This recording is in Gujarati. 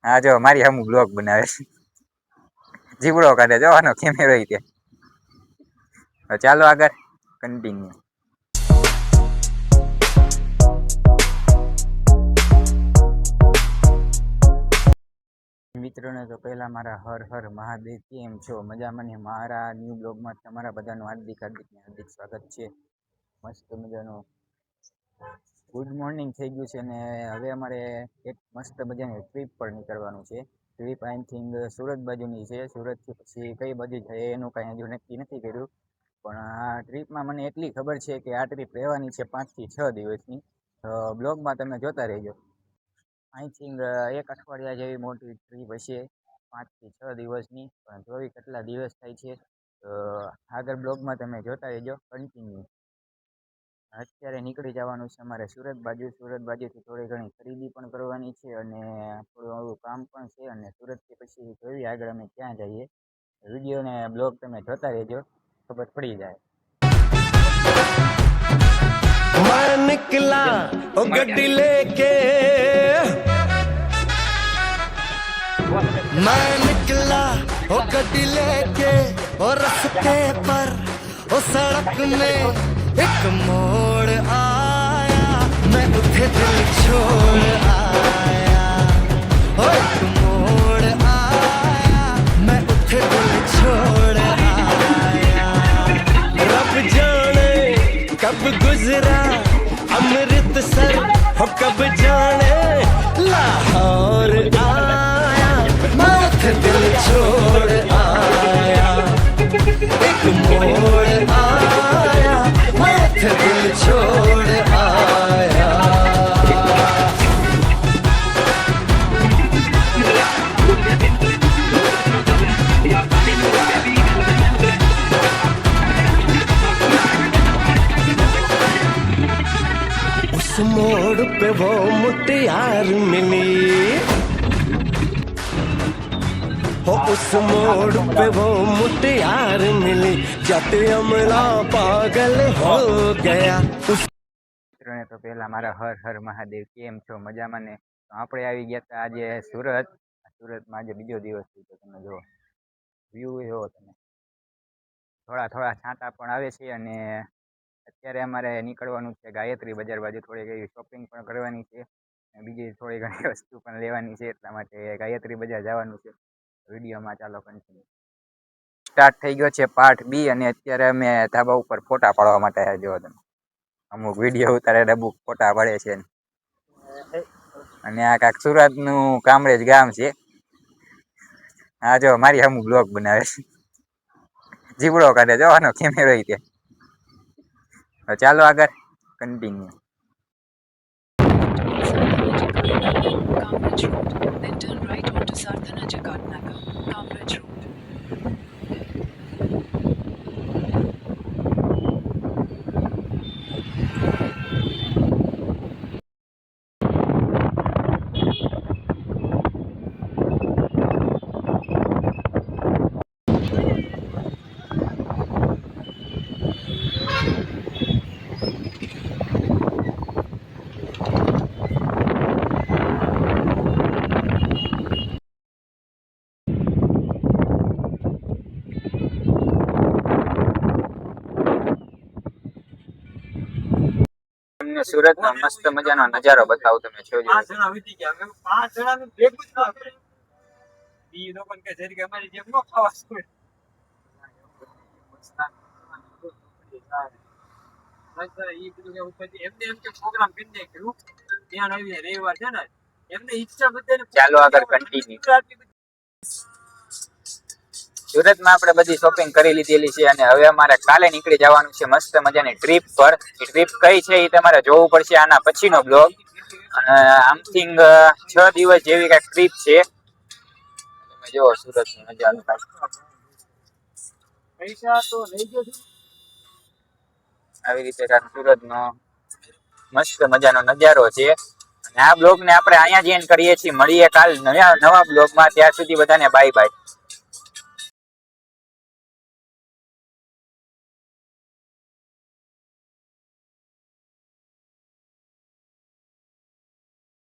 હા જો મારી હમું બ્લોગ બનાવે છે, જીવડો કાઢે જવાનો કેમેરો તે. ચાલો આગળ કન્ટિન્યુ. મિત્રોને તો પહેલા મારા હર હર મહાદેવ, કેમ છો મજામાં ને? મારા ન્યૂ બ્લોગમાં તમારા બધાનું હાર્દિક હાર્દિક સ્વાગત છે. મસ્ત મજાનું ગુડ મોર્નિંગ થઈ ગયું છે ને હવે અમારે એક મસ્ત મજાની ટ્રીપ પર નીકળવાનું છે. ટ્રીપ આઈ થિંક સુરત બાજુની છે. સુરતથી પછી કઈ બાજુ જાય એનું કાંઈ હજુ નક્કી નથી કર્યું, પણ આ ટ્રીપમાં મને એટલી ખબર છે કે આ ટ્રીપ રહેવાની છે 5 થી 6 દિવસની. તો બ્લોગમાં તમે જોતા રહેજો. આઈ થિંક 1 અઠવાડિયા જેવી મોટી ટ્રીપ હશે, 5 થી 6 દિવસની, પણ જોઈ કેટલા દિવસ થાય છે. તો આગળ બ્લોગમાં તમે જોતા રહેજો કન્ટિન્યુ. અત્યારે નીકળી જવાનું છે અમારે સુરત બાજુથી થોડી ઘણી ખરીદી પણ કરવાની છે અને થોડું એવું કામ પણ છે. અને સુરતથી પછી જોઈએ આગળ અમે ક્યાં જઈએ. વિડીયો ને બ્લોગ તમે જોતા રહેજો, ખબર પડી જાય. मैं निकला ओ गड्डी लेके, मैं निकला ओ गड्डी लेके, और रास्ते पर ओ सड़क में एक मोड़ आया, मैं उठे दिल छोड़ आया, ओ एक मोड़ आया, मैं उठे दिल छोड़ आया, रब जाने कब गुजरा अमृतसर, हो कब जाने लाहौर आया, मैं दिल छोड़ आया, एक मोड़ आया, मैं दिल छोड़ आया. उस मोड़ पे वो मुटियार मिली, हो उस मोड़ पे वो मुटियार मिली, जट अमला पागल हो गया. મિત્રોને તો પહેલા મારા હર હર મહાદેવ, કેમ છો મજામાં ને? તો આપણે આવી ગયા હતા આજે સુરત. સુરતમાં આજે બીજો દિવસ છે. તો તમે જો વ્યૂ એવો, તમે થોડા થોડા છાંટા પણ આવે છે. અને અત્યારે અમારે નીકળવાનું છે ગાયત્રી બજાર બાજુ, થોડીક એવી શોપિંગ પણ કરવાની છે અને બીજી થોડી ઘણી વસ્તુ પણ લેવાની છે. એટલા માટે ગાયત્રી બજાર જવાનું છે. વિડીયોમાં ચાલો કન્ટિન્યુ. સ્ટાર્ટ થઈ ગયો છે પાર્ટ બી અને અત્યારે અમે ધાબા ઉપર ફોટા પાડવા માટે આવ્યા. જો તમે અમુક વિડીયો ઉતારે અમુક ફોટા પડે છે. અને આ કાંક સુરતનું કામરેજ ગામ છે. હા જો મારી અમુક બ્લોગ બનાવે છે, જીવડો કાઢે જવાનો કેમેરો તે. ચાલો આગળ continue. Cambridge Road, then turn right onto Sardhana Jagatnagar, Cambridge Road. સુરતનો મસ્ત મજાનો નજારો બતાવું, તમે જોજો. ચાલો આગળ કન્ટિન્યુ. સુરતમાં આપણે બધી શોપિંગ કરી લીધેલી છે અને હવે અમારે કાલે નીકળી જવાનું છે મસ્ત મજાની ટ્રીપ પર. એ ટ્રીપ કઈ છે એ તમારે જોવું પડશે આના પછીનો બ્લોગ. અને આમથિંગ 6 દિવસ જેવી કઈક ટ્રીપ છે. તમે જો સુરતનો નજારો આવી રીતે કાંઈક સુરતનો મસ્ત મજાનો નજારો છે. અને આ બ્લોગ ને આપણે અહીંયા જ એન્ડ કરીએ છીએ. મળીએ કાલ નવા બ્લોગમાં. ત્યાર સુધી બધાને બાય બાય.